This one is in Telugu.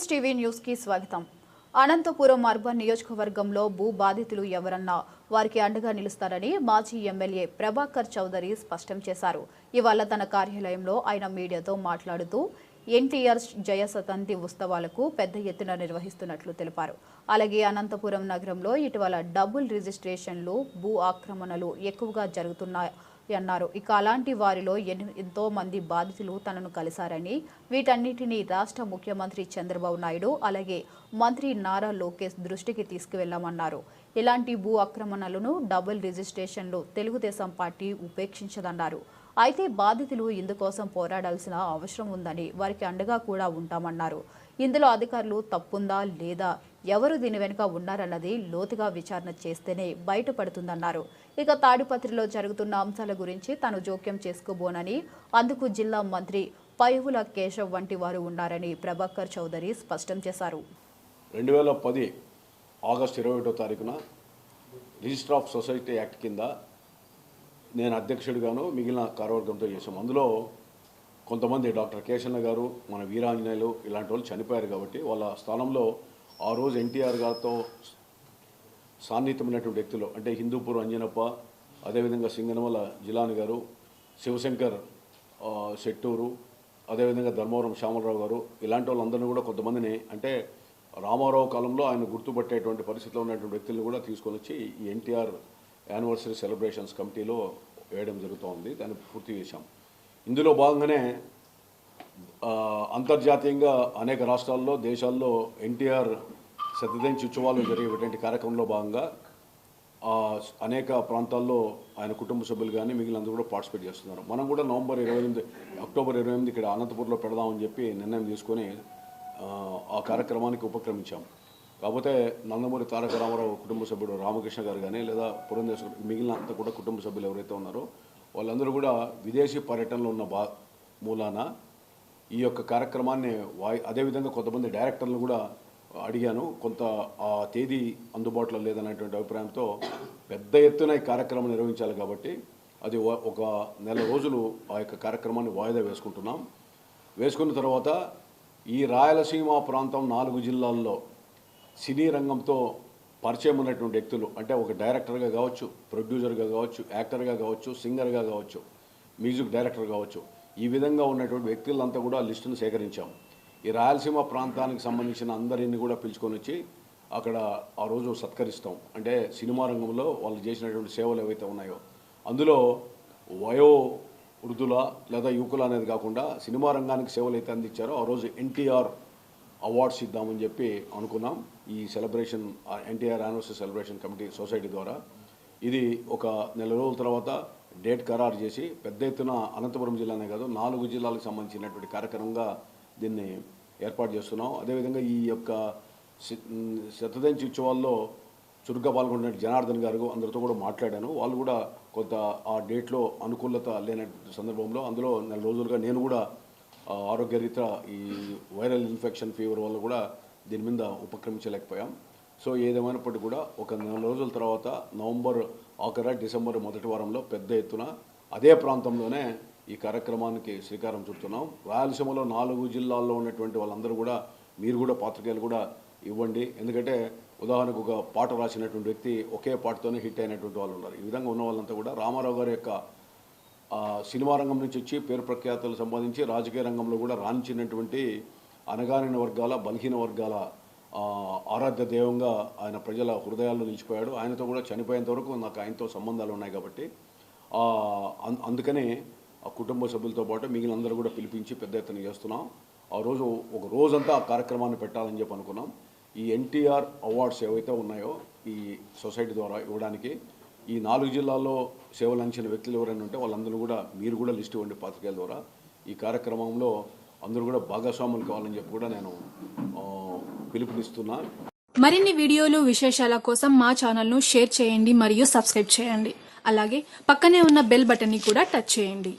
టీఎస్ టీవీ న్యూస్ కి స్వాగతం. అనంతపురం అర్బన్ నియోజకవర్గంలో భూ బాధితులు ఎవరన్నా వారికి అండగా నిలుస్తారని మాజీ ఎమ్మెల్యే ప్రభాకర్ చౌదరి స్పష్టం చేశారు. ఇవాళ తన కార్యాలయంలో ఆయన మీడియాతో మాట్లాడుతూ ఎన్టీఆర్ జయశతాబ్ది ఉత్సవాలకు పెద్ద ఎత్తున నిర్వహిస్తున్నట్లు తెలిపారు. అలాగే అనంతపురం నగరంలో ఇటీవల డబుల్ రిజిస్ట్రేషన్లు, భూ ఆక్రమణలు ఎక్కువగా జరుగుతున్నాయి అన్నారు. ఇక అలాంటి వారిలో ఎంతో మంది బాధితులు తనను కలిశారని, వీటన్నిటినీ రాష్ట్ర ముఖ్యమంత్రి చంద్రబాబు నాయుడు అలాగే మంత్రి నారా లోకేష్ దృష్టికి తీసుకువెళ్లామన్నారు. ఇలాంటి భూ ఆక్రమణలను, డబుల్ రిజిస్ట్రేషన్లు తెలుగుదేశం పార్టీ ఉపేక్షించదన్నారు. అయితే బాధితులు ఇందుకోసం పోరాడాల్సిన అవసరం ఉందని, వారికి అండగా కూడా ఉంటామన్నారు. ఇందులో అధికారులు తప్పుందా లేదా, ఎవరు దీని వెనుక ఉన్నారన్నది లోతుగా విచారణ చేస్తేనే బయటపడుతుందన్నారు. ఇక తాడిపత్రిలో జరుగుతున్న అంశాల గురించి తాను జోక్యం చేసుకోబోనని, అందుకు జిల్లా మంత్రి పైవుల కేశవ్ వంటి వారు ఉన్నారని ప్రభాకర్ చౌదరి స్పష్టం చేశారు. 2010 ఆగస్టు 21వ తారీఖున రిజిస్టర్ ఆఫ్ సొసైటీ యాక్ట్ కింద నేను అధ్యక్షుడిగాను మిగిలిన కార్యవర్గంతో చేశాం. అందులో కొంతమంది డాక్టర్ కేశన్న గారు, మన వీరాంజనేయులు ఇలాంటి వాళ్ళు చనిపోయారు కాబట్టి వాళ్ళ స్థానంలో ఆ రోజు ఎన్టీఆర్ గారితో సాన్నిహితమైనటువంటి వ్యక్తులు అంటే హిందూపూర్ అంజనప్ప, అదేవిధంగా సింగనమల జిలాని గారు, శివశంకర్ శెట్టూరు, అదేవిధంగా ధర్మవరం శ్యామలరావు గారు, ఇలాంటి వాళ్ళందరినీ కూడా కొంతమందిని అంటే రామారావు కాలంలో ఆయన గుర్తుపట్టేటువంటి పరిస్థితిలో ఉన్నటువంటి వ్యక్తులను కూడా తీసుకొని వచ్చి ఈ ఎన్టీఆర్ యానివర్సరీ సెలబ్రేషన్స్ కమిటీలో వేయడం జరుగుతోంది. దాన్ని పూర్తి చేశాం. ఇందులో భాగంగానే అంతర్జాతీయంగా అనేక రాష్ట్రాల్లో, దేశాల్లో ఎన్టీఆర్ శతజయంతి ఉత్సవాలు జరిగేటువంటి కార్యక్రమంలో భాగంగా అనేక ప్రాంతాల్లో ఆయన కుటుంబ సభ్యులు కానీ మిగిలినందరూ కూడా పార్టిసిపేట్ చేస్తున్నారు. మనం కూడా అక్టోబర్ 28 ఇక్కడ అనంతపూర్లో పెడదామని చెప్పి నిర్ణయం తీసుకొని ఆ కార్యక్రమానికి ఉపక్రమించాం. కాకపోతే నందమూరి తారక రామారావు కుటుంబ సభ్యుడు రామకృష్ణ గారు కానీ లేదా పురంధేశ్వర మిగిలిన అంతా కూడా కుటుంబ సభ్యులు ఎవరైతే ఉన్నారో వాళ్ళందరూ కూడా విదేశీ పర్యటనలో ఉన్న మూలాన ఈ యొక్క కార్యక్రమాన్ని అదేవిధంగా కొంతమంది డైరెక్టర్లు కూడా అడిగాను. కొంత ఆ తేదీ అందుబాటులో లేదనేటువంటి అభిప్రాయంతో పెద్ద ఎత్తున ఈ కార్యక్రమం నిర్వహించాలి కాబట్టి అది ఒక నెల రోజులు ఆ యొక్క కార్యక్రమాన్ని వాయిదా వేసుకుంటున్నాం. వేసుకున్న తర్వాత ఈ రాయలసీమ ప్రాంతం 4 జిల్లాల్లో సినీ రంగంతో పరిచయం ఉన్నటువంటి వ్యక్తులు అంటే ఒక డైరెక్టర్గా కావచ్చు, ప్రొడ్యూసర్గా కావచ్చు, యాక్టర్గా కావచ్చు, సింగర్గా కావచ్చు, మ్యూజిక్ డైరెక్టర్ కావచ్చు, ఈ విధంగా ఉన్నటువంటి వ్యక్తులంతా కూడా లిస్టును సేకరించాం. ఈ రాయలసీమ ప్రాంతానికి సంబంధించిన అందరినీ కూడా పిలుచుకొని వచ్చి అక్కడ ఆ రోజు సత్కరిస్తాం. అంటే సినిమా రంగంలో వాళ్ళు చేసినటువంటి సేవలు ఏవైతే ఉన్నాయో అందులో వయో వృద్ధుల లేదా యువకుల అనేది కాకుండా సినిమా రంగానికి సేవలు అయితే అందించారో ఆ రోజు ఎన్టీఆర్ అవార్డ్స్ ఇద్దామని చెప్పి అనుకున్నాం. ఈ celebration NTR anniversary celebration committee society ద్వారా ఇది ఒక నెల రోజుల తర్వాత డేట్ ఖరారు చేసి పెద్ద ఎత్తున అనంతపురం జిల్లానే కాదు 4 జిల్లాలకు సంబంధించినటువంటి కార్యక్రమంగా దీన్ని ఏర్పాటు చేస్తున్నాం. అదేవిధంగా ఈ యొక్క శతజయంతి ఉత్సవాల్లో చురుగ్గా పాల్గొన్న జనార్దన్ గారు అందరితో కూడా మాట్లాడాను. వాళ్ళు కూడా కొంత ఆ డేట్లో అనుకూలత లేని సందర్భంలో అందులో నెల రోజులుగా నేను కూడా ఆరోగ్యరీత్యా ఈ వైరల్ ఇన్ఫెక్షన్ ఫీవర్ వల్ల కూడా దీని మీద ఉపక్రమించలేకపోయాం. సో ఏదేమైనప్పటికీ కూడా ఒక నెల రోజుల తర్వాత నవంబర్ ఆఖరి డిసెంబర్ మొదటి వారంలో పెద్ద ఎత్తున అదే ప్రాంతంలోనే ఈ కార్యక్రమానికి శ్రీకారం చుడుతున్నాం. రాయలసీమలో 4 జిల్లాల్లో ఉన్నటువంటి వాళ్ళందరూ కూడా మీరు కూడా పాత్రికేయులు కూడా ఇవ్వండి. ఎందుకంటే ఉదాహరణకు ఒక పాట రాసినటువంటి వ్యక్తి ఒకే పాటతోనే హిట్ అయినటువంటి వాళ్ళు ఉన్నారు. ఈ విధంగా ఉన్న వాళ్ళంతా కూడా రామారావు గారి యొక్క సినిమా రంగం నుంచి వచ్చి పేరు ప్రఖ్యాతులు సంపాదించి రాజకీయ రంగంలో కూడా రాణించినటువంటి అనగారిన వర్గాల, బలహీన వర్గాల ఆరాధ్య దైవంగా ఆయన ప్రజల హృదయాల్లో నిలిచిపోయాడు. ఆయనతో కూడా చనిపోయేంత వరకు నాకు ఆయనతో సంబంధాలు ఉన్నాయి కాబట్టి అందుకనే ఆ కుటుంబ సభ్యులతో పాటు మిగిలిన అందరూ కూడా పిలిపించి పెద్ద ఎత్తున చేస్తున్నాం. ఆ రోజు ఒక రోజంతా ఆ కార్యక్రమాన్ని పెట్టాలని చెప్పి అనుకున్నాం. ఈ ఎన్టీఆర్ అవార్డ్స్ ఏవైతే ఉన్నాయో ఈ సొసైటీ ద్వారా ఇవ్వడానికి ఈ 4 జిల్లాల్లో సేవలు అందించిన వ్యక్తులు ఎవరైనా ఉంటే వాళ్ళందరూ కూడా మీరు కూడా లిస్ట్ ఇవ్వండి పాత్రికేయుల ద్వారా. ఈ కార్యక్రమంలో అందరూ కూడా భాగస్వాములు కావాలని చెప్పి కూడా నేను పిలుపునిస్తున్నా. మరిన్ని వీడియోలు విశేషాల కోసం మా ఛానల్ను షేర్ చేయండి మరియు సబ్స్క్రైబ్ చేయండి. అలాగే పక్కనే ఉన్న బెల్ బటన్ని కూడా టచ్ చేయండి.